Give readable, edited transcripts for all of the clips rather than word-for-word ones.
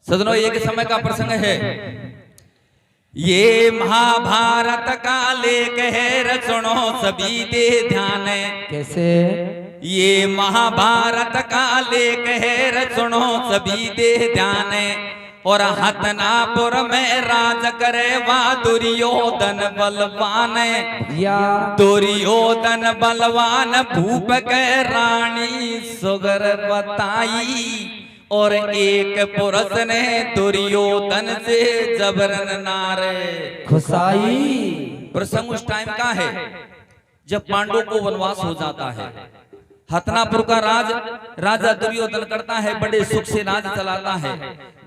सदनों एक समय का प्रसंग है। ये महाभारत का लेख है रचनो सभी दे ध्यान। कैसे? ये महाभारत का लेख है रचनो सभी दे ध्यान। और हतनापुर में राज करे वा दुर्योधन बलवान। दुर्योधन बलवान भूप के रानी सुगर बताई। और एक पुरुष ने दुर्योधन से जबरन नारे खुशाई। प्रसंग उस टाइम का है जब पांडवों को वनवास हो जाता है। हतनापुर का राज राजा दुर्योधन करता है, बड़े सुख से राज चलाता है।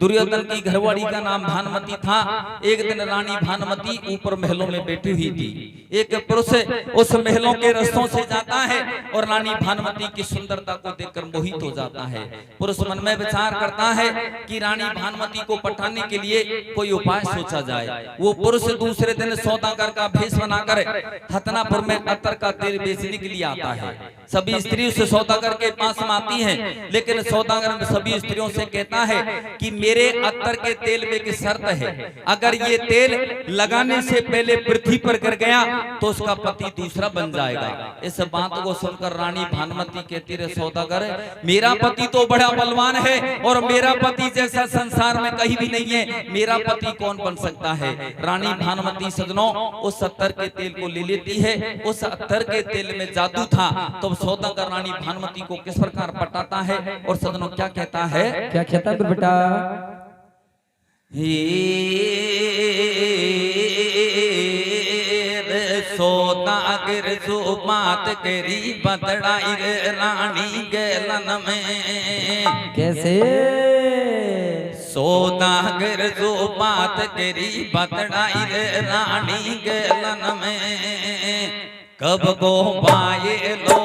दुर्योधन की घरवाड़ी का नाम भानुमति था। एक दिन रानी भानुमति ऊपर महलों में बैठी हुई थी। एक पुरुष उस महलों के रस्तों से जाता है और रानी भानुमति की सुंदरता को देखकर मोहित हो जाता है। पुरुष मन में विचार करता है कि रानी भानुमति को पटाने के लिए कोई उपाय सोचा जाए। वो पुरुष दूसरे दिन सौदागर का भेष बनाकर हतनापुर में अत्तर का तेल बेचने के लिए आता है। सभी स्त्री उस सौदागर के पास में आती हैं, लेकिन सौदागर सभी स्त्रियों से कहता है कि मेरे अत्तर के तेल में एक शर्त है, अगर ये तेल लगाने से पहले पृथ्वी पर गिर गया तो उसका पति दूसरा बन जाएगा। इस बात को सुनकर रानी भानुमति कहती है, सौदागर मेरा पति तो बड़ा बलवान है और मेरा पति जैसा संसार में कहीं भी नहीं है, मेरा पति कौन बन सकता है। रानी भानुमति सजनों उस अत्तर के तेल को ले लेती है। उस अत्तर के तेल में जादू था। तो सौदागर रानी भानुमति को किस प्रकार पटाता है और सदनों क्या कहता है? क्या कहता है बेटा? सौदागर जो बात करी बतड़ाई रानी गैलन में। कैसे? सौदागर जो बात करी बतड़ाई रानी गैलन में। कब को बाये लो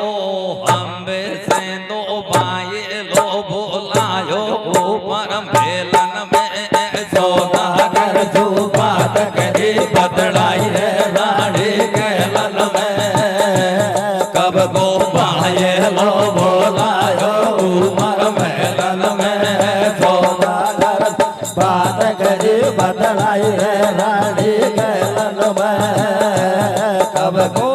हम से दो बाये लो बोलायो ऊपर मेलन में। सौदागर जो बात करी बतड़ाई रानी गैलन में। कब को बाये लो बोलायो ऊपर मेलन में। सौदागर बात करी बतड़ाई रानी गैलन में। कब को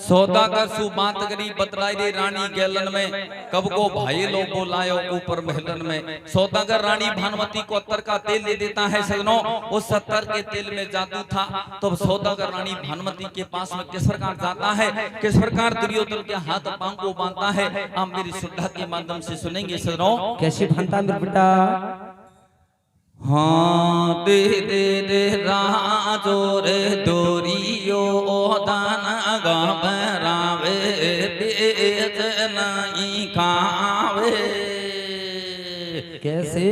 सौदागर सु बात करी बतलाई रे रानी गैलन में। कब को भाई लो बोलायो ऊपर महलन में। सौदागर रानी भानुमति को अत्तर का तेल दे देता है। सजनों उस अत्तर के तेल में जादू था। तो सौदागर रानी भानुमति के पास में किस प्रकार जाता है, किस प्रकार दुर्योधन के हाथ पांव को बांधता है, आप मेरी श्रद्धा के माध्यम से सुनेंगे। सजनों कैसे भानता मेरे बेटा? हाँ दे दे दे राजो रे दोरियो दाना गावे बेच नहीं खावे। कैसे?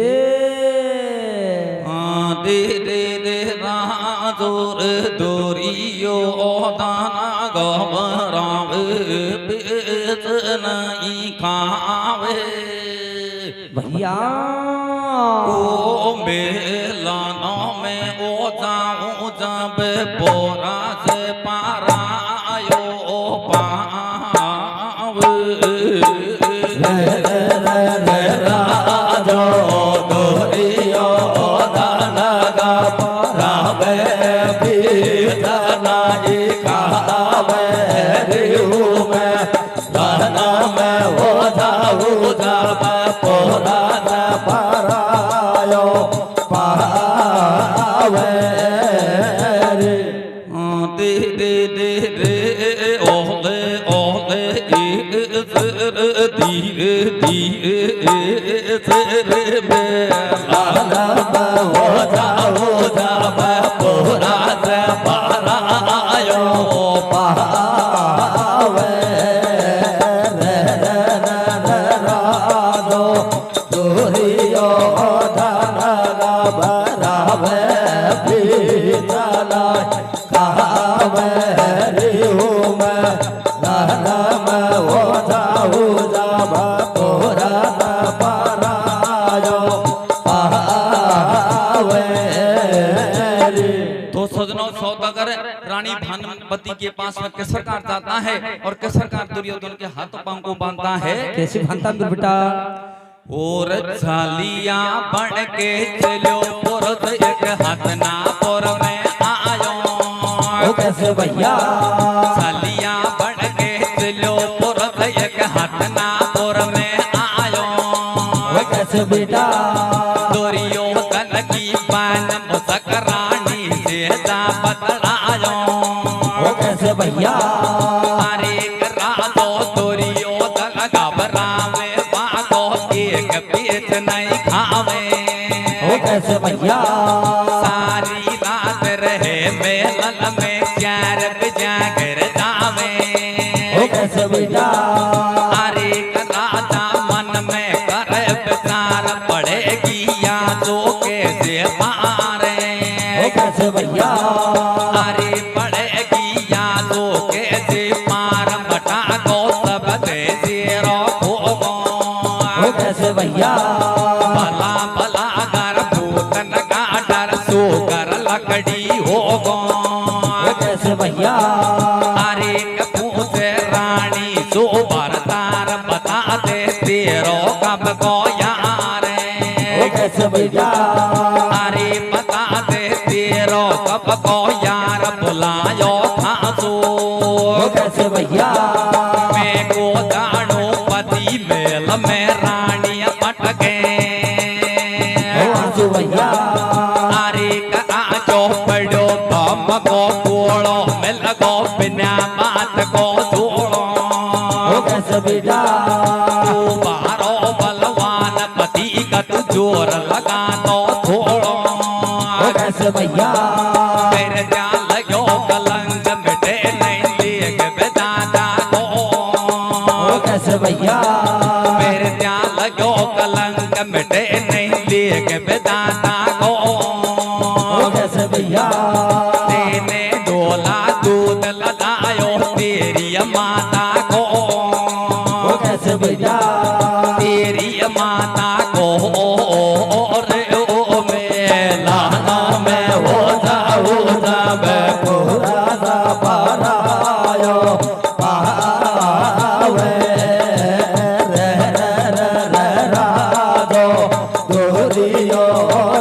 हाँ दे दे दे राजो रे दोरियो दाना गावे बेच नहीं खावे। भैया ओ मेलानों में ओ जाऊं जब बोरा से पारा आयो पाव। राजो दोरियो दाना गावे बीतना ही खावे। रिहू में दाना में ओ जाऊं जब बोरा से पारायो पावे। दे दे दे दे ओले ओले धीरे धीरे तेरे में लाला हो जा पूरा से पारायो पावे। दोरियो धना बरावे बीतना खावे। रिहू में दाना में हो जाऊ जब पूरा पारायो पावे। तो सजनों सौदागर रानी भानुमति के पास में किस प्रकार जाता है और किस प्रकार दुर्योधन के हाथ पांव को बांधता है। कैसे बांधता मेरे बेटा? और छालिया बन के चलो पुरत एक हाथ ना पर में आयो। वो कैसे भैया? छालिया बन के चलो पुरत एक हाथ ना पर में आयो। वो कैसे बेटा? दुर्योधन की पान मुस्करानी से जा बतलायो। वो कैसे भैया? अरे रातो दुर्योधन घबरावे बाको एक पीछ नहीं खावे। वो कैसे भैया? सारी रात रहे मेलन में 4 बजे घर जावे। वो कैसे बेटा? अरे राजा मन में करे विचार पड़ेगी या तो कैसे मारे। वो कैसे भैया? अरे पड़ेगी या तो कैसे मार बटा को सब दे रोको। वो कैसे भैया? भला भला घर भूतन का डर सो कर लकड़ी हो गो। वो कैसे भैया? अरे पूछे रानी सो बरतार बता दे तेरो कब को यार। वो कैसे भैया? अरे बता दे तेरो कब को यार बुलायो खासो। वो कैसे भैया? मैं को जानो पति मेल में रानी पटके। वो आंसू भैया? अरे करा जो पड़ो बम को कोड़ो मिल गो बिना बात को छोड़ो। वो कैसे बेटा? तू बारो बलवान पति का तू जोर लगा तो छोड़ो। वो कैसे भैया? तेरे जाल यो कलंक मिटे नहीं लेग बेदादा को। वो कैसे भैया? मेरे जाल यो कलंक मिटे नहीं लेग बेदादा को। वो कैसे भैया? तेने डोला दूध लगायो तेरी माता को। वो कैसे भैया? तेरी माता को रे ओ मेला में हो जाओ जब पूरा सा पारायो पावे राजो दुरियो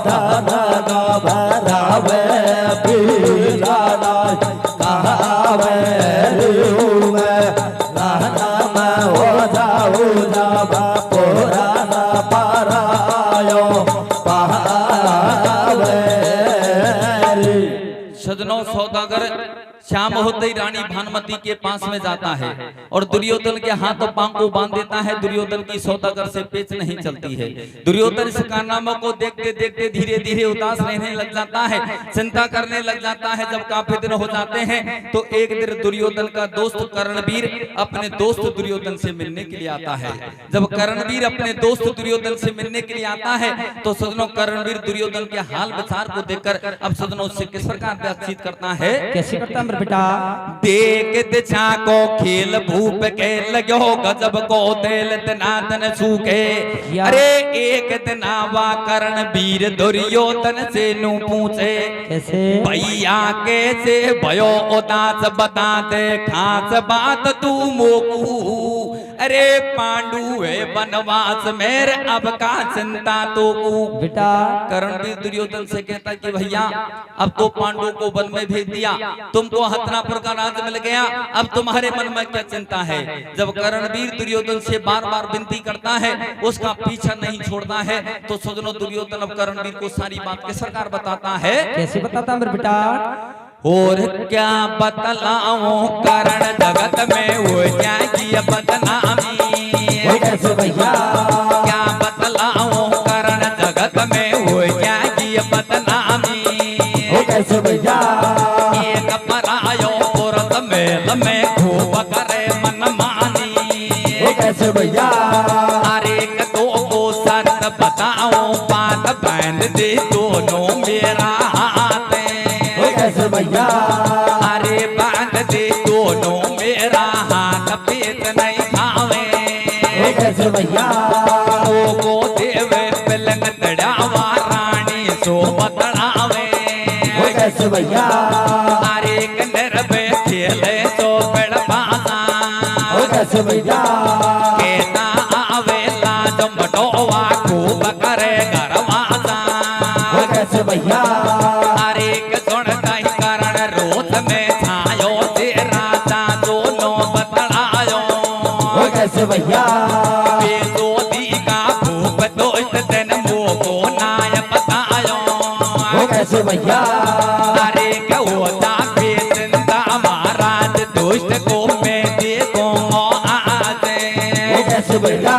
धन घबरावे पीलाना कहावे में रहना में हो जाऊ जब पूरा सा पारायो पावे। सजनों सौदागर शाम होते ही रानी भानुमती के पास में जाता है और दुर्योधन के हाथों पांव को बांध देता है। दुर्योधन की सौदागर से पेच नहीं चलती है। दुर्योधन इस कारनामों को देखते देखते धीरे धीरे उदास रहने लग जाता है, चिंता करने लग जाता है। जब काफी दिन हो जाते हैं तो एक दिन दुर्योधन का दोस्त कर्णवीर अपने दोस्त दुर्योधन से मिलने के लिए आता है। जब कर्णवीर अपने दोस्त दुर्योधन से मिलने के लिए आता है तो सजनों कर्णवीर दुर्योधन के हाल विचार को देखकर अब सजनों से किस प्रकार बातचीत करता है। कैसे करता मेरे बेटा? देख दिशा को खेल भूप के लगो गजब को तेल तनातन सूखे। अरे एक दिन आवा कर्ण वीर दुर्योधन से नू पूछे कैसे? भैया कैसे भयो उदास बताते खास बात तू मोकू। अरे पांडु है वनवास मेरे अब का चिंता तो बेटा कर्णवीर दुर्योधन से कहता है कि भैया अब तो पांडवों को वन में भेज दिया, तुमको हस्तिनापुर का राज मिल गया, अब तुम्हारे मन में क्या चिंता है। जब कर्णवीर दुर्योधन से बार बार विनती करता है, उसका पीछा नहीं छोड़ता है, तो सजनों दुर्योधन अब कर्णवीर को सारी बात के सरकार बताता है। कैसे बताता मेरे बेटा? और क्या बतलाऊं कर्ण जगत में हो जाएगी बदनामी। कैसे भैया? क्या बतलाऊं कर्ण जगत में हो जाएगी बदनामी। कैसे भैया? एक परायो पुरत मेल में खूब करे मनमानी। कैसे भैया? अरे दो को सत बताऊं बात बांध दे दोनों मेरा हाथ। कैसे भैया? अरे बांध दे दोनों मेरा हाथ पेट नहीं खावे। कैसे भैया? को देवे पलंग तड़ावा रानी सो बतड़ावे। कैसे भैया? अरे कंदर पे खेले सो बड़ बासा। कैसे भैया केता आवेला जो मटोवा खूब करे गरवासा हो कैसे भैया अरे के सुनता ही कारण रोज में छायो से राजा दोनों बतलायो हो कैसे भैया बेदोदी का भूप दोस्त दिन मोको नाय बतायो हो कैसे भैया अरे के होता बेचिंता महाराज दुष्ट को मैं देखो आज हो कैसे भैया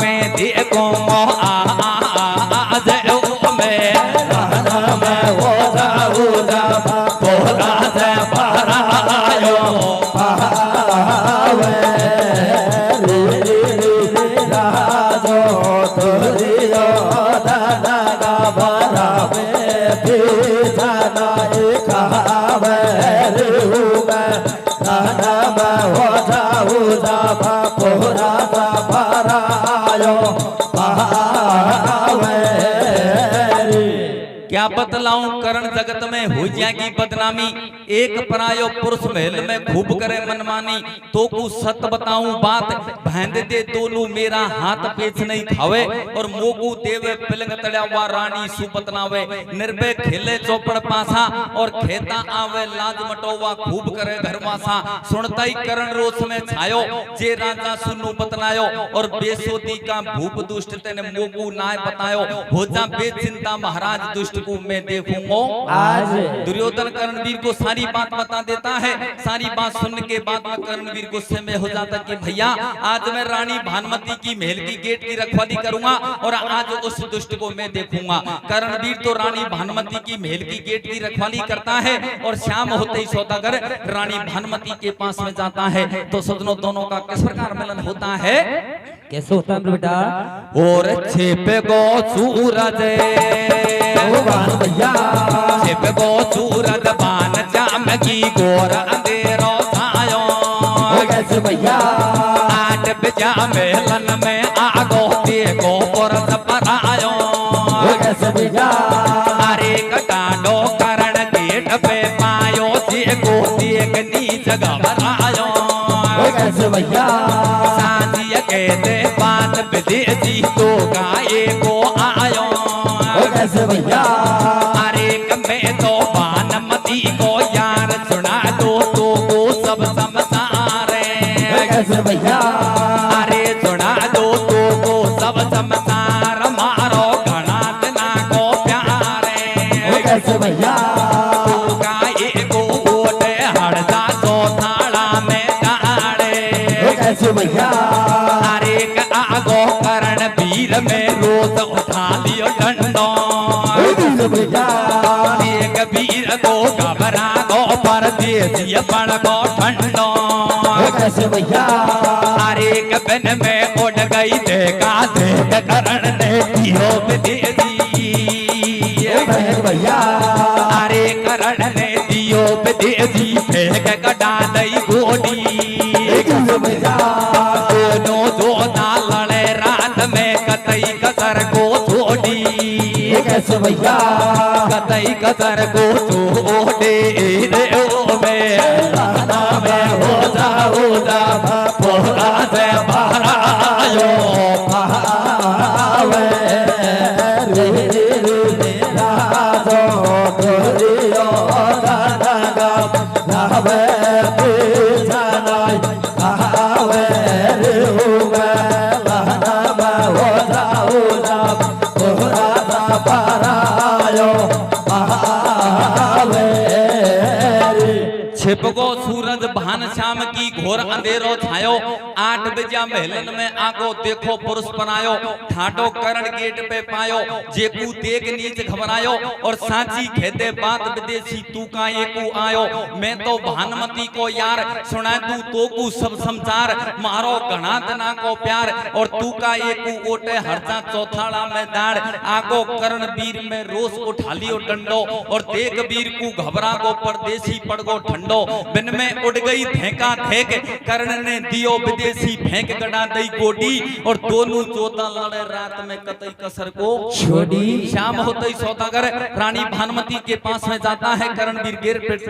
मैं देखो आज मैं रहना मैं हो जाऊं भोला से परायो पावे रे राजो तोरियो दादा का भरावे पीछाना खावे रे दादा मैं हो जाऊं भोला सा परायो पावे क्या बतलाऊं करण जगत में हो जाएगी बदनामी एक परायो पुरुष महल में खूब करे मनमानी तो कु सत बताऊं बात भेंद दे दोनों मेरा हाथ पेच नहीं खावे और मोगू देवे पिलंग तड़ावा रानी सुपतनावे निर्भय खेले चौपड़ पासा और खेता आवे लाज मटोवा खूब करे घरवासा सुनता ही करण रोष में छायो जे राजा सुनु बतनायो और बेसोदी का भूप दुष्ट तेने मोगू नाय बतायो हो जा बेचिंता महाराज दुष्ट को मैं देखूंगा आज दुर्योधन कर्णवीर को सारी बात बता देता है सारी बात सुनने के बाद में कर्णवीर गुस्से में हो जाता कि भैया आज मैं रानी भानुमति की महल की गेट की रखवाली करूंगा और आज उस दुष्ट को मैं देखूंगा कर्णवीर तो रानी भानुमति की महल की गेट की रखवाली करता है और शाम होते ही सौदागर रानी भानुमति के पास में जाता है तो सजनों दोनों का किस प्रकार मिलन होता है कैसे होता है बेटा और छिप गो सूरज भैया छिप गो सूरज बान जामगी गोर अंधेरो छायो हो कैसे भैया आठ बजा मेलन में आगो देखो पुरस परायो हो कैसे भैया अरे कटाडो करण गेट पे पायो जे को देख नीच घबरायो हो कैसे भैया सांझिया कहते बात विदेशी तो गाये को आयो हो कैसे भैया अरे मैं तो भानुमति को यार सुना दो तो को सब समसारे हो कैसे भैया अरे सुना दो तो को सब समसार मारो घना तना को प्यारे हो कैसे भैया तो गाये को गोटे हड़ता तो थाड़ा में गाड़े हो कैसे भैया अरे आगो करण वीर में रोज उठा लियो डंडो हो कैसे भैया एक वीर को घबरा गो परदेसी पड़ गो ठंडो हो कैसे भैया अरे कबन में उड़ गई देखा देख करण ने दियो विदेशी हो कैसे भैया अरे करण ने दियो विदेशी फेंक कटा दई गोडी हो कैसे भैया दोनों दो ना लड़े रात में कतई कसर को छोड़ी हो कैसे भैया कतई कसर को छोड़े रे ओ में रहना मैं हो जाऊं भोला से परायो पावे रे राजो तोरियो दादा का नावे पीछाना खावे रे रहना मैं हो जाऊं भोला सा परायो पावे छिप गो सूरज भान श्याम की घोर अंधेरो छायो 8 बजा महलन में आगो देखो पुरुष बनायो ठाटो करण गेट पे पायो जेकू देख नीच घबरायो और सांची खेते बात विदेशी तू का एकू आयो मैं तो भानुमति को यार सुना तू तो कू सब समाचार मारो घना तना को प्यार और तू का एकू ओटे हरजा चौथाड़ा में दाड़ आगो करण वीर में रोष उठा लियो डंडो और देख वीर को घबरा गो परदेसी पड़ गो ठंडो बिन में उड़ गई धेका धेक कर्ण ने दियो विदेशी सी फेंक गड़ा दई गोडी और दोनों जोधा लड़े रात में कतई कसर को छोड़ी। शाम होते ही सौदागर रानी भानुमती के पास में जाता है। करणवीर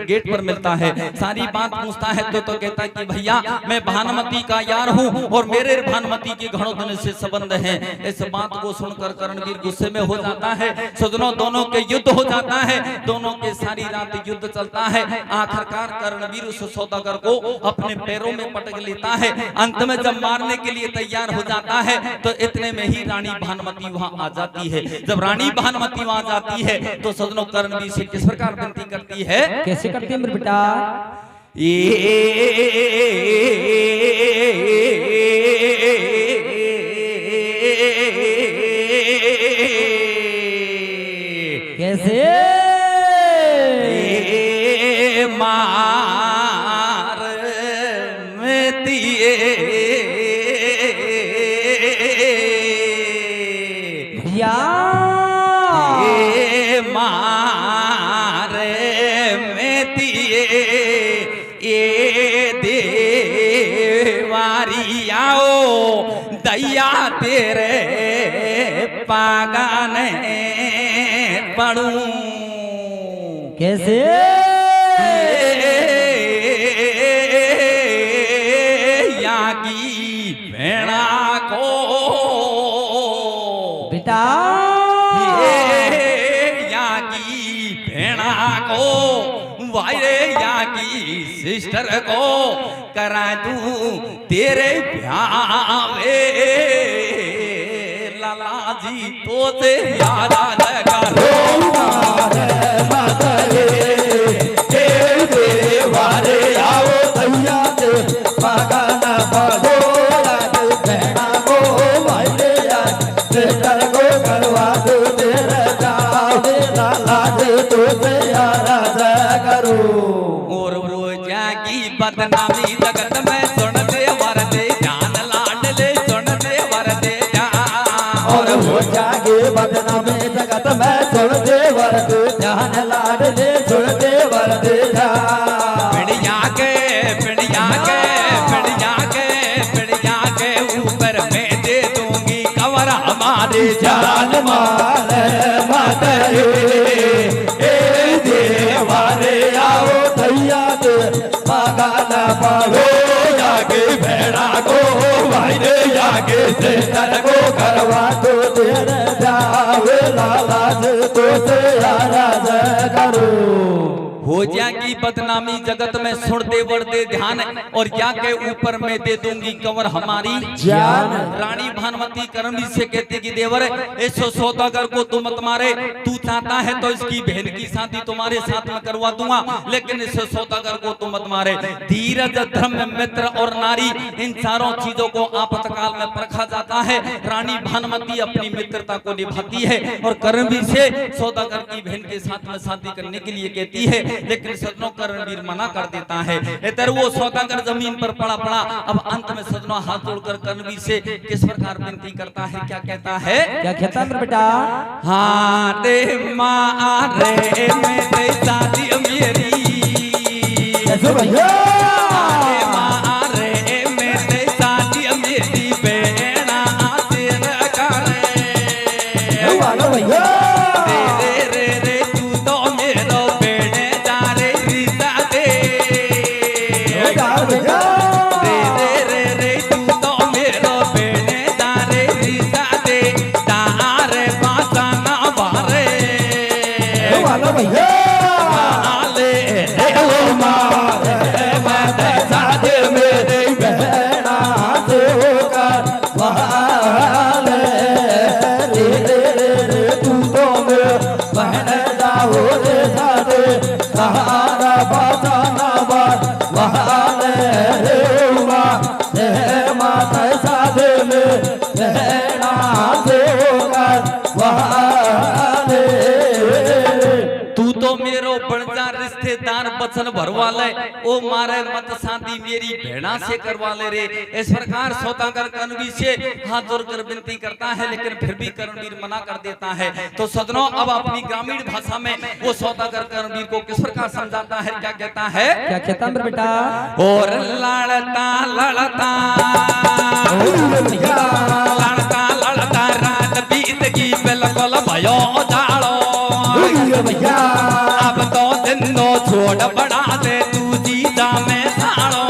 गेट पर मिलता है, सारी बात पूछता है तो कहता है कि भैया मैं भानुमती का यार हूँ और मेरे भानुमती के घड़ों दिन से संबंध है। इस बात को सुनकर करणवीर गुस्से में हो जाता है। सजनों दोनों के युद्ध हो जाता है, दोनों के सारी रात युद्ध चलता है। आखिरकार करणवीर उस सौदागर को अपने पैरों में पटक लेता है। अंत में जब मारने के लिए तैयार हो जाता है तो इतने में ही रानी भानुमती वहां आ जाती है। जब रानी भानुमती वहां जाती है तो सजनों करणवीर से किस प्रकार विनती करती है, कैसे करती है मेरे बेटा? कैसे मार में दिए भैया मार में दिए ये देवारी आओ दैया तेरे पागन पड़ू। कैसे यागी भेड़ा को बेटा यागी भेड़ा को वायरे यागी सिस्टर को करा दूं तेरे ब्यावे लाला जी तो से यादा लगा और वो जागी बदनामी जगत में सुन दे वर दे जान लाड ले सुन दे वर दे जान। और हो जागे बदनामी जगत में सुन दे वर दे जान लाड ले सुन दे वर दे पिड़िया के पिड़िया के पिड़िया के पिड़िया के ऊपर मैं दे दूंगी कवर हमारे जान मारे मातरे ए देवारे आओ दैया दे पागाना पाड़ो जागे भेड़ा को भाई रे जागे सेटर को करवा दो तेरे जावे लाला तो से आराध करो। हो जाएगी बदनामी जगत में सुन दे वर दे ध्यान और या के ऊपर मैं दे दूंगी कवर हमारी जान। रानी भानुमती करणवीर से कहती कि देवर इस सौदागर को तू मत मारे, तू चाहता है तो इसकी बहन की शादी तुम्हारे साथ में करवा दूंगा, लेकिन इस सौदागर को तू मत मारे। धीरज धर्म मित्र और नारी इन चारों चीजों को आपातकाल में परखा जाता है। रानी भानुमती अपनी मित्रता को निभाती है और करणवीर से सौदागर की बहन के साथ में शादी करने के लिए कहती है, लेकिन सजनों करणवीर मना कर देता है। इधर वो सौदागर जमीन पर पड़ा पड़ा। अब अंत में सजनों हाथ जोड़कर करणवीर से किस प्रकार विनती करता है, क्या कहता है, क्या कहता है मेरे बेटा? हाँ रे माँ रे मेरे शादी मेरी कैसे भैया माँ रे मेरे शादी मेरी बेड़ा तेरा करे वालो भैया भैया बचन भरवा ले, ओ मारे मत शादी मेरी भेड़ा से करवा ले रे। इस प्रकार सौदागर करणवीर से हाथ जोड़कर विनती करता है, लेकिन फिर भी करणवीर मना कर देता है। तो सदनों अब अपनी ग्रामीण भाषा में वो सौदागर करणवीर को किस प्रकार समझाता है, क्या कहता है? क्या कहता है बेटा? और लड़ता लड़ता लड़ता लड़ता रात बीत गई, बिल्कुल भयो जाड़ो। अब तो दिन दो छोड़ बड़ा दे तू जीजा में साड़ो।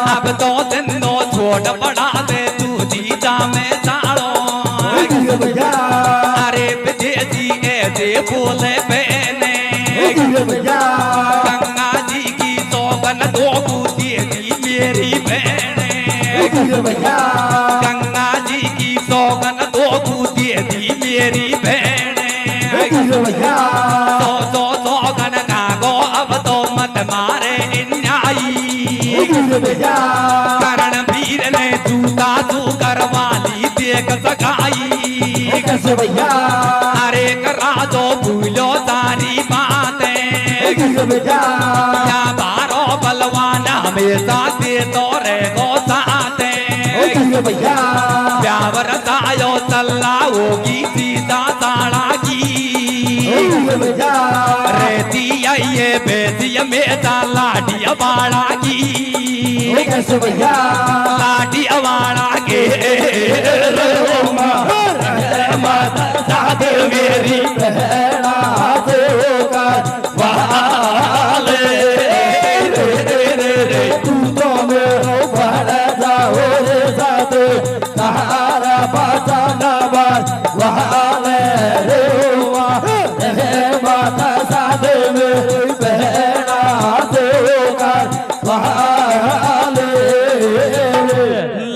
अब तो दिन दो छोड़ बड़ा दे तू जीजा में साड़ो। अरे विदेशी ऐसे बोले बहने, गंगा जी की सौगन दो दे दी मेरी बहने। गंगा जी की सौगन दो दे दी मेरी बहने। सौ सौगन गागो अब तो मत मारे अन्यायी। करणवीर ने जूता तू करवाली देख सगाई। अरे करा दो भूलो सारी बातें, या बारो बलवान हमेशा दे तो रे गो साथे। प्यावर तायो तल्ला होगी सीधा साड़ा की। रहती ये बेसिया मेरा लाडी अबाड़ा की। लाडी अबाड़ा के साथ मेरी बहना से होकर वाले तू तो मेरे बढ़ जाओ रे साथ सहारा बचाना बात वाले रे माता साथ मेरी बहना से होकर वाले।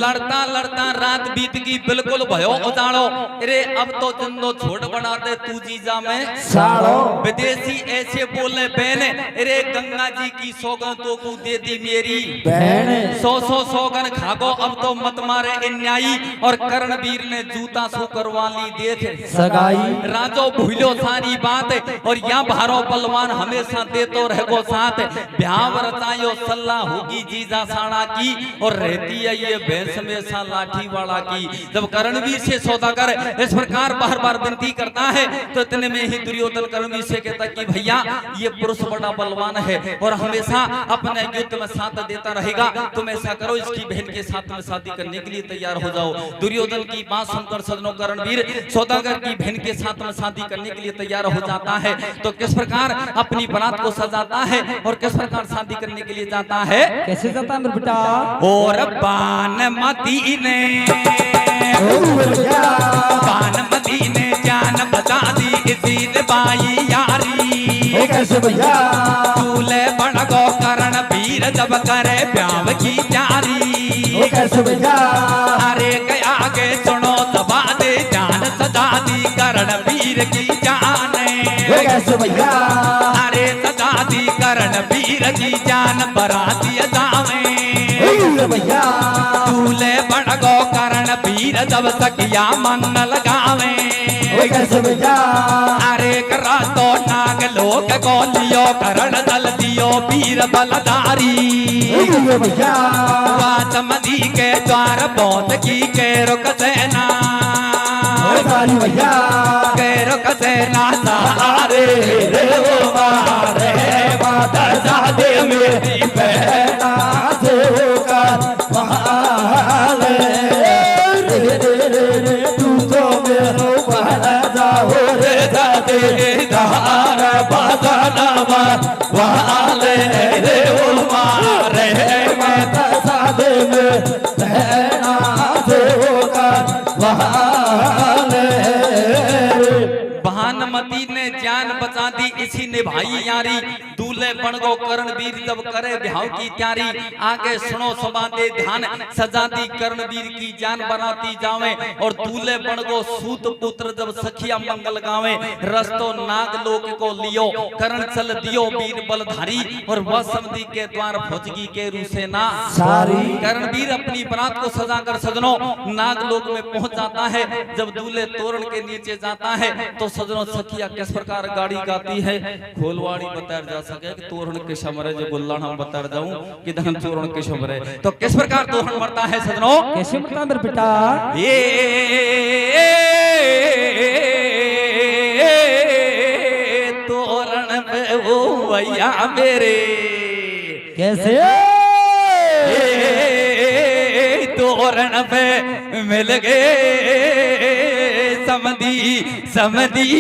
लड़ता लड़ता रात बीत गई, बिल्कुल भयो उजाड़ो। अरे अब तो तुम छोड़ बना दे तू जीजा में साड़ो। विदेशी ऐसे बोले बहने, अरे गंगा जी की सौगन तो को दे दी मेरी बहन। सौ सौगन खागो अब तो मत मारे अन्यायी। और करणवीर ने जूता सो करवा ली देख सगाई। राजो भूलो सारी बात, और यहाँ भारो बलवान हमेशा दे तो रहो साथ। ब्याह रचायो सल्ला होगी जीजा साड़ा की, और रहती है ये भैंस में सा लाठी वाला की। जब करणवीर से सौदागर इस प्रकार बार बार विनती करता है, तो इतने में ही दुर्योधन करणवीर से कहता कि भैया ये पुरुष बड़ा बलवान है और हमेशा अपने युद्ध में साथ देता रहेगा। तुम ऐसा करो, इसकी बहन के साथ में शादी करने के लिए तैयार हो जाओ। दुर्योधन की बात सुनकर सदनों करणवीर सौदागर की बहन के साथ में शादी करने के लिए तैयार हो जाता है। तो किस प्रकार अपनी बारात को सजाता है और किस प्रकार शादी करने के लिए जाता है, कैसे जाता है बेटा? और बानमती ने जान बचा दी इसी बाई यारी। दूल्हे बन गो करणवीर जब करे ब्याह की तैयारी। अरे गया आगे सुनो दबा दे जान सजा दी करणवीर की जान। अरे सजा दी करणवीर की जान बराती जावे। दूल्हे बन गो करणवीर जब सकिया मंगल गावे। अरे करा तो नाग लोक गोलियो करण दल दियो वीर बलधारी। वाचमदी के द्वार पहुंच की के रुक सेना। के रुक सेना सारे रे मारे माता सादे मेरी बहना से होकर वाले। तू तो मेरो बहना जाओ रे दादे धार बजाना वाले रे मारे माता सादे में बहना से होकर वाले। भानुमती ने जान बचा दी इसी निभाई यारी। दूल्हे दूल्हे बन गो कर्णवीर जब करे ब्याह की तैयारी आगे सुनो समाते ध्यान सजाती कर्णवीर की जान बनाती जावे और दूल्हे बन गो सूत पुत्र जब सखिया मंगल गावे रस्तो नाग लोक को लियो करण चल दियो वीर बलधारी और वह समधी के द्वार भोजगी के रूसे ना सारी कर्णवीर अपनी बरात को सजाकर सजनों नाग लोक में पहुंच जाता है। जब दूल्हे तोरण के नीचे जाता है तो सजनों सखिया किस प्रकार गाड़ी गाती है खोलवाड़ी बताया जा सके कि तोरण के समरे जो गुल्लान हम बता जाऊं कि धन तोरण के समरे तो किस प्रकार तोरण मरता है सजनों कैसे बता मेरे बेटा ये तोरण पे वो भैया मेरे कैसे तोरण पे मिल गए समधी समधी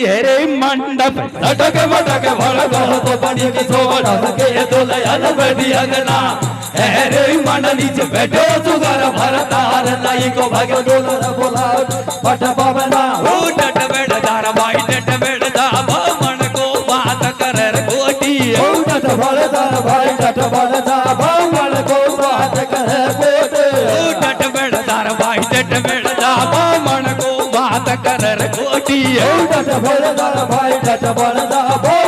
अरे मंडप लटक मटक भड़का तो बनी की सोड़ा के तो लयन बैठी अगना अरे मन नीचे बैठो सुगर भरतार लाई को भागे डोलर बोला पट पवना ओ डट बेड़दार भाई डट बेड़दा मन को बात कर गोटी ओ डट भरदार भाई डट भरदा मन को बात कर गोटे ओ डट बेड़दार भाई डट बेड़दा मन को बात कर गोटी ओ डट भरदार भाई डट भरदा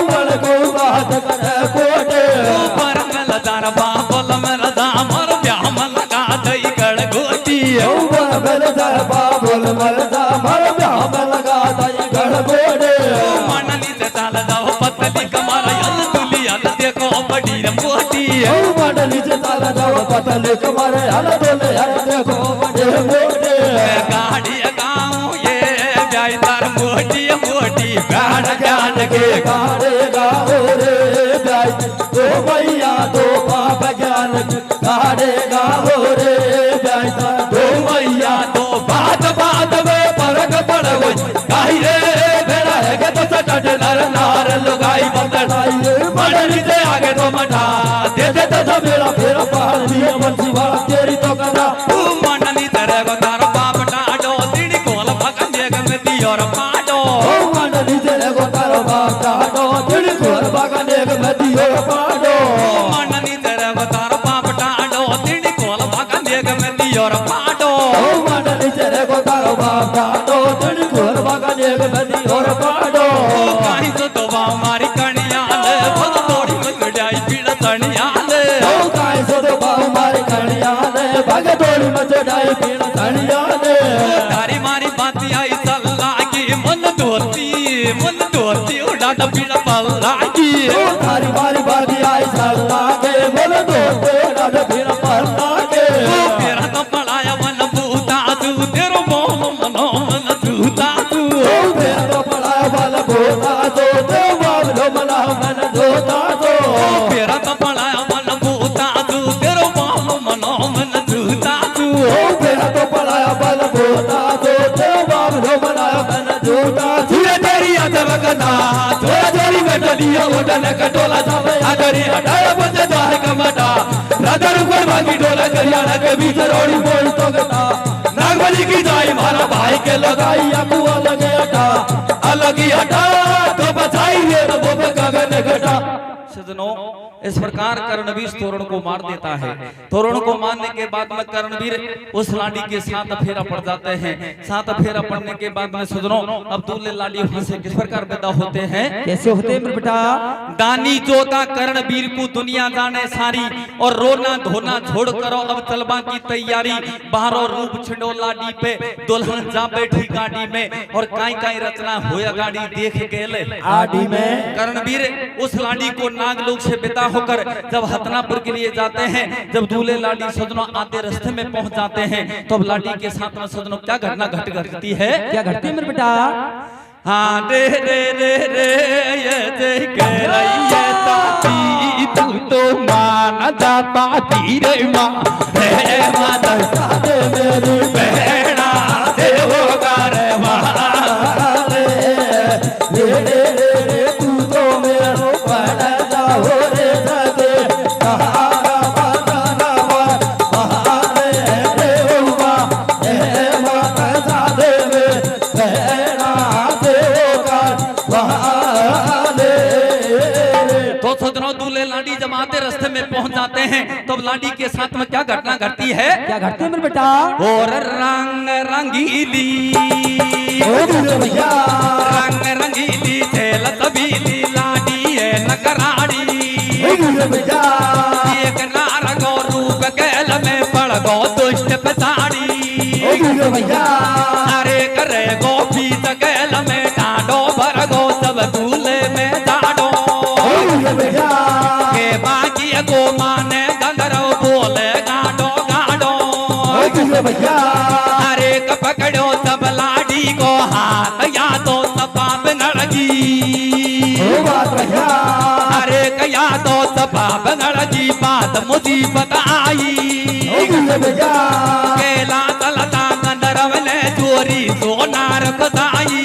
मन को बात कर गोटे ऊपर में लदार बाबल में लदा मर ब्याह में लगा दई गड़ गोटी ऊपर में लदार बाबल में लदा मर ब्याह में लगा दई गड़ गोटे मनली से ताल जाओ पतली कमर यल तुली यल देखो बड़ी मोटी मनली से ताल जाओ पतली कमर यल तुली यल देखो बड़ी मोटी गाड़ी गाऊं ये जाय तार मोटी मोटी गाड़ ज्ञान के गाड़े गाओ रे जाय तो भैया तो बाप ज्ञान गाड़े गाओ रे जाय तो भैया तो बात बात में फर्क पड़ो गाई रे भेड़ा है के तो सटट नर नार लुगाई बतड़ाई मनली से आगे तो मटा दे दे तो मेरा फेरा पहाड़ दिया बंसी वाला तेरी तो करा तू मनली तेरे को तार बाप डाडो तिड़ी कोल भगन देग में दियोर पाडो ओ मनली तेरे को तार बाप डाडो तिड़ी कोल भगन देग में दियोर पाडो मनली तेरे को तार बाप डाडो तिड़ी कोल भगन देग में दियोर पाडो ओ मनली तेरे को तार बाप डाडो तिड़ी कोल भगन देग में दियोर पाडो काई तो तोबा मारी कणिया ले भग तोड़ी में जाई पीड़ तणिया ले ओ काई तो बाऊ मारी कणिया ले भग तोड़ी में जाई पीड़ तणिया ले तारी मारी बाती आई सल्ला की मन धोती उड़ा पीड़ पल्ला की ओ तारी मारी बाती आई सल्ला के मन धोती उड़ा पीड़ पल्ला के तेरा तो पड़ाया मन भूता तू तेरो मोह मनो मन झूता तू तेरा तो पड़ाया मन भूता तो तेरो मोह मनो मन झूता तो तेरा तो पड़ाया मन भूता तू तेरो मोह मनो मन झूता तू तेरा तो पड़ाया मन भूता तो तेरो मोह मनो मन झूता तेरी अदब कना थोड़ा तेरी बेटलिया उड़न कटोला जावे आदरी हटाया बंदे द्वार कमटा राधा रुपन भागी डोला करियाना के भीतर ओड़ी बोल तो गटा नागबली की जाई मारा भाई के लगाई अकुआ लगे हटा अलगी हटा तो बचाई ये तो वो गगन घटा सजनों इस प्रकार कर्णवीर तोरण को मार देता है। तोरण को मारने के बाद में कर्णवीर उस लाडी के साथ फेरा पड़ जाते हैं। साथ फेरा पड़ने के बाद में सजनों अब दूल्हे लाडी वहां से किस प्रकार पैदा होते हैं कैसे होते हैं बेटा दानी जोता कर्णवीर को दुनिया जाने सारी और रोना धोना छोड़ करो अब चलबा की तैयारी बाहरों रूप छिड़ो लाडी पे दुल्हन जा बैठी गाड़ी में और काई काई रचना होया गाड़ी देख के ले आडी में कर्णवीर उस लाडी को नागलोक से विदा होकर जब हतनापुर के लिए जाते हैं जब दूल्हे लाडी सजनों आते रास्ते में पहुंच जाते हैं तो अब लाडी के साथ में सजनों क्या घटना घटती है क्या घटती है मेरे बेटा हाँ रे रे रे रे ये देख रही है ताती तू तो मान जाता तीरे माँ रे माता साथे मेरी बहना देवोगा रे रे रे रे रे तू तो मेरो पड़ जाओ रे सके कहारा बाजारा महारे रे हुआ ए माता साथे में बहना देवोगा महारे लाडी जब आते रास्ते में पहुंच जाते हैं तब लाडी के साथ में क्या घटना घटती है? क्या घटती है मेरे बेटा? और रंग रंगीली भैया रंग रंगीली झेल तबीली लाडी है नकराड़ी भैया एक नार गो रूप कैल में पड़ गो दुष्ट पछाड़ी भैया अरे करे गो पीत कैल में डांडो भर गो सब दूल्हे में डांडो भैया के बाकी को माने गंधर्व बोले गाडो गाडो भैया अरे पकड़ो सब लाडी को हाथ या तो सपाप नड़गी अरे कया तो सपाप नड़गी बात मुसीबत आई केला तलता गंधर्व ने चोरी सोनार बताई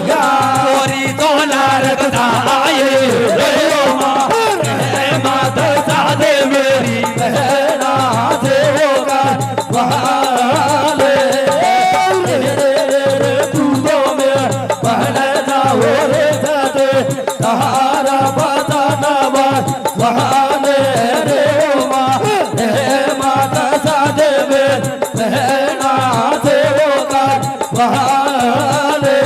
चोरी सोनार बताई माता सादे मेरी बहना से होगा बहाले दूधों में बहना हो रे सादे सहारा बताना बहाले रे माता सादे में बहना से होगा बहाले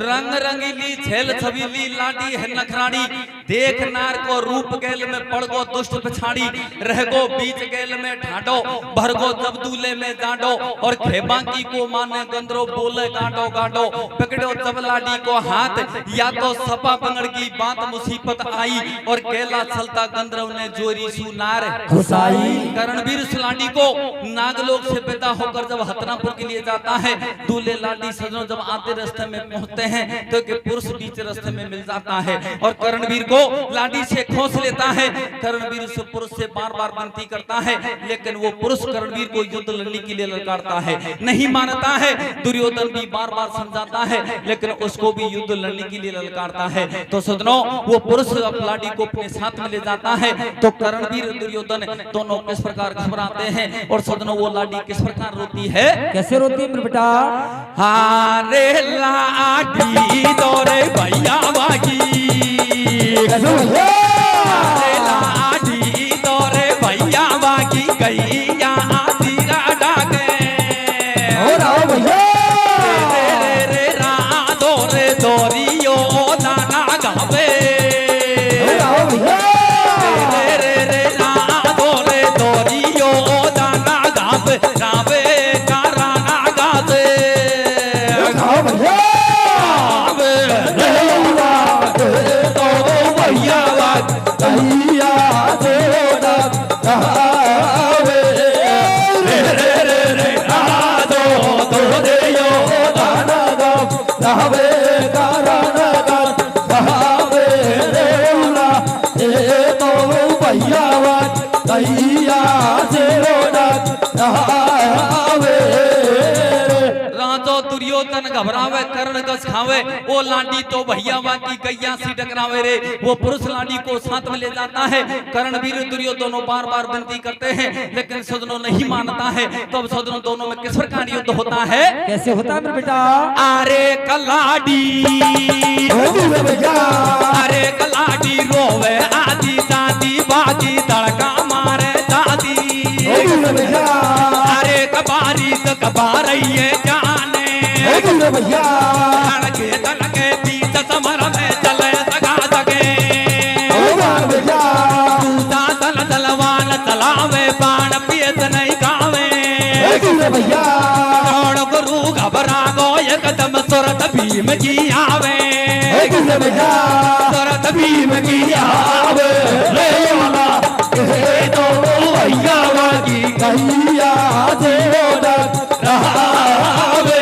रंग रंगीली झेल छबीली लाडी है नखराड़ी देख नार को रूप गैल में पड़ गो दुष्ट पछाड़ी रह गो बीच गैल में ढाडो भर गो जब दूल्हे में जाडो और खेबांकी को माने गंदरो बोले गाडो गाडो पकड़ो जब लाडी को हाथ या तो सपा पंगड़ की बात मुसीबत आई और केला चलता गंधर्व ने जोरी सुनार खुशाई करणवीर उस लाडी को नागलोक से पैदा होकर जब हतनापुर के लिए जाता है दूल्हे लाडी सजनों जब आते रास्ते में पहुंचते हैं तो एक पुरुष बीच रास्ते में मिल जाता है और करणवीर को लाडी से खोस लेता है। करणवीर उस पुरुष से बार बार विनती करता है लेकिन वो पुरुष करणवीर को युद्ध लड़ने के लिए ललकारता है, नहीं मानता है। दुर्योधन भी बार बार समझाता है लेकिन उसको भी युद्ध लड़ने के लिए ललकारता है। तो सजनों वो पुरुष लाडी को अपने साथ में ले जाता है तो करणवीर दुर्योधन दोनों किस प्रकार घबराते हैं और सजनों वो लाडी किस प्रकार रोती है? कैसे रोती है मेरे बेटा? हारे लाडी दौरे भैया बागी लाडी दौरे भैया बागी गैया आती राडा रे रा दौरे दौरियो दाना गावे रे रा दौरे दौरियो दाना गावे गावे काराना गावे दुर्योधन घबरावे कर्ण कस खावे वो लाडी तो भैया की गैया सी टकरावे रे। वो पुरुष लाडी को साथ में ले जाता है। कर्णवीर दुर्योधन दोनों बार बार विनती करते हैं लेकिन सदनों नहीं मानता है। तो अब सदनों दोनों में किस प्रकार युद्ध होता है? कैसे होता है मेरे बेटा? अरे कलाडी अरे कलाडी रोवे आदि दादी बाजी तड़का मारे दादी अरे कबारी तो कबारइए जाने भैया तड़के तड़के बीच समर में चले सगा सके तल तलवान चलावे बाण पियत नहीं गावे भैया गुरु घबरा गो एकदम सुरत भीम की आवे सुरत भीम की आवे तो भैया की गैया से रहावे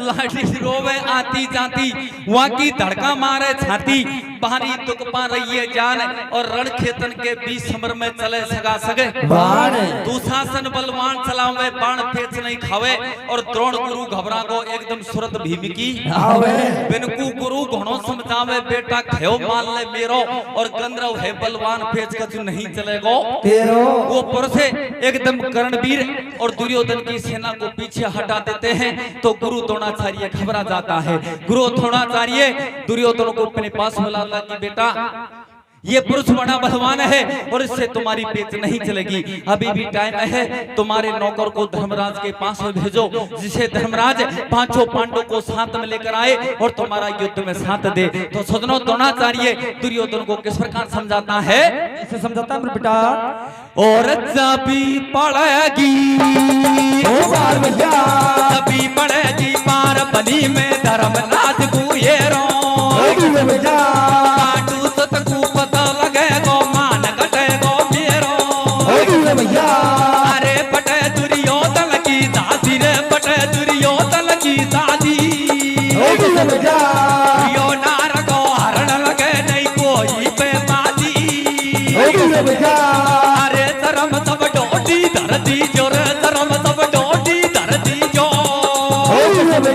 लाडी रोवे आती जाती वहाँ की धड़का मारे छाती भारी दुख पा रही है जान और रण खेतन के बीच समर में चले सगा सगे बाण दुशासन बलवान चलावे बाण फेंच नहीं खावे और द्रोण गुरु घबरा गो एकदम सुरत भीम की आवे बिनको गुरु घणो समझावे बेटा खयो मान ले मेरो और गंधर्व है बलवान फेंच कर तू नहीं चलेगो तेरो वो पुरुष एकदम कर्णवीर और दुर्योधन की सेना को पीछे हटा देते हैं तो गुरु द्रोणाचार्य घबरा जाता है गुरु द्रोणाचार्य दुर्योधन को अपने पास बुलाता कि बेटा ये पुरुष बड़ा बलवान है और इससे तुम्हारी पेच नहीं चलेगी अभी भी टाइम है तुम्हारे नौकर को धर्मराज के पास में भेजो जिसे धर्मराज पांचों पांडवों को साथ में लेकर आए और तुम्हारा युद्ध में साथ दे तो सदनो द्रोणाचार्य दुर्योधन को किस प्रकार समझाता है इसे समझाता है बेटा और जबी पड़ेगी जबी पड़ेगी पार बनी में धर्मराज गुएरो अरे बटे दुर्योधन की दादी रे बटे दुर्योधन की दादी यो नार को हरण लगे नहीं कोई पे बादी अरे धर्म सब डोटी धर दी जो रे धर्म सब डोटी धर दी जो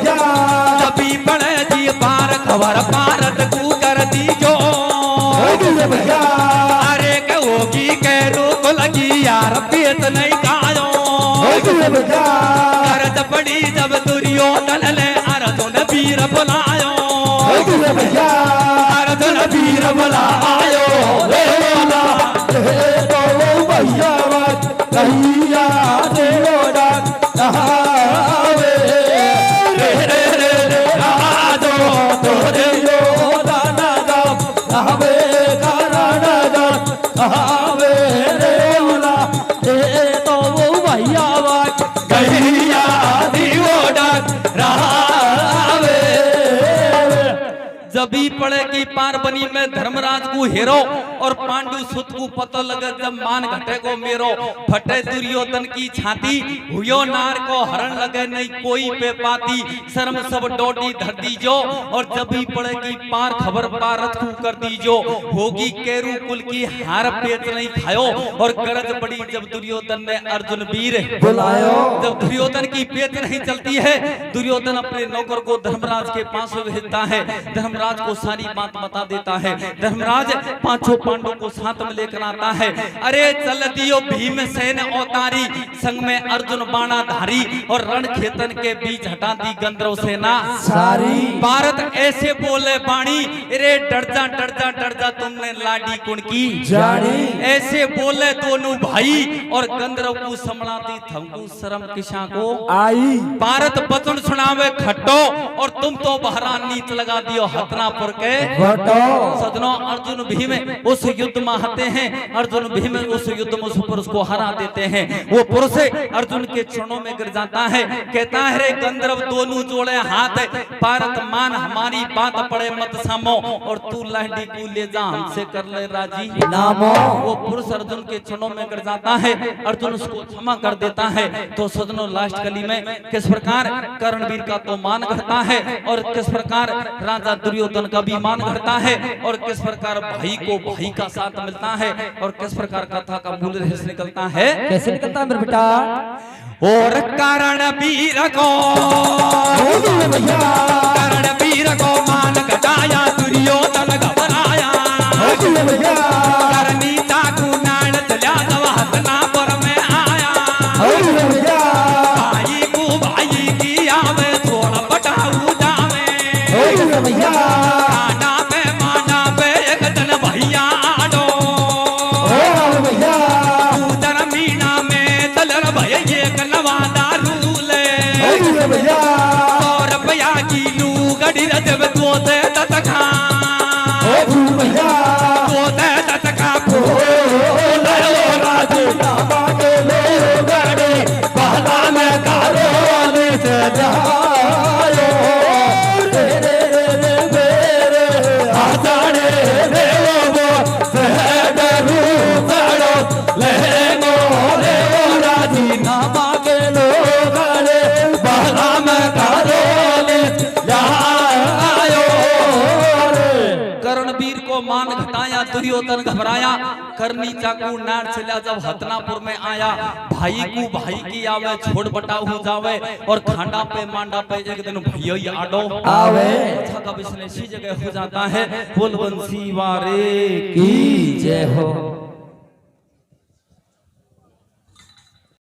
जबी बड़े जी पार खबर भारत को कर दी जो अरे कहोगी के रोक लगी यार पेट नहीं खायो करद पड़ी जब दुर्योधन ने अर्जुन वीर बुलायो अर्जुन वीर बुलायो जबी पड़ेगी पार बनी में धर्मराज को हेरो और पांडु सुत को पता लगे जब मान घटे को मेरो फटे दुर्योधन की छाती हुयो नार को हरण लगे नहीं कोई पे पाती शर्म सब डोटी धर दीजो और जबी पड़ेगी पार खबर पारत को कर दीजो होगी केरू कुल की हार पेच नहीं खायो और गरज बड़ी जब दुर्योधन ने अर्जुन वीर बुलायो जब दुर्योधन की पेच नहीं चलती है दुर्योधन अपने नौकर को धर्मराज के पास भेजता है धर्मराज को सारी बात बता देता है धर्मराज पांचों पांडवों को साथ में लेकर आता है अरे चल दियो भीमसेन अवतारी संग में अर्जुन बाणाधारी और रण खेतन के बीच हटा दी गंधर्व सेना सारी भारत ऐसे बोले बाणी अरे डर जा तुमने लाडी कुण की जानी ऐसे बोले दोनों भाई और गंधर्व को संभलाती थमकू शर्म किसा को आई भारत बचन सुनावे खट्टो और तुम तो बहरा नीच लगा दियो हतनापुर के सदनों अर्जुन भीम उस युद्ध में आते हैं अर्जुन भीम उस युद्ध में उस पुरुष को हरा देते हैं वो पुरुष अर्जुन के चरणों में गिर जाता है कहता है रे गंधर्व दोनों जोड़े हाथ भारत मान हमारी बात पड़े मत सामो और तू लहडी को ले जा हमसे कर ले राजी नामो वो पुरुष अर्जुन के चरणों में गिर जाता है अर्जुन उसको क्षमा कर देता है तो सदनों लास्ट कली में किस प्रकार कर्णवीर का तो मान घटता है और किस प्रकार राजा दुर्योधन का भी मान घटता है और किस प्रकार भाई को भाई का साथ मिलता है और किस प्रकार कथा का मूल रहस्य निकलता है कैसे निकलता है मेरे बेटा और कर्णवीर को मान घटाया दुर्योधन घबराया करनी चाकू नाड़ चला जब हस्तनापुर में आया भाई को भाई की आवे छोड़ बटाऊ जावे माना पे एक दिन भैया आडो उधर मीना में चल भैया एक नवादा रूले 100 रुपया किलो गड़ी जब तो दे ततखा दुर्योधन घबराया, करनी चाकू नार चला। जब हतनापुर में आया, भाई को भाई की आवे छोड़ बटा हो जावे, और खांडा पे मांडा पे एक दिन भैया ही आडो आवे। कथा का विश्लेषी जगह हो जाता है। बोल बंसी वारे की जय हो।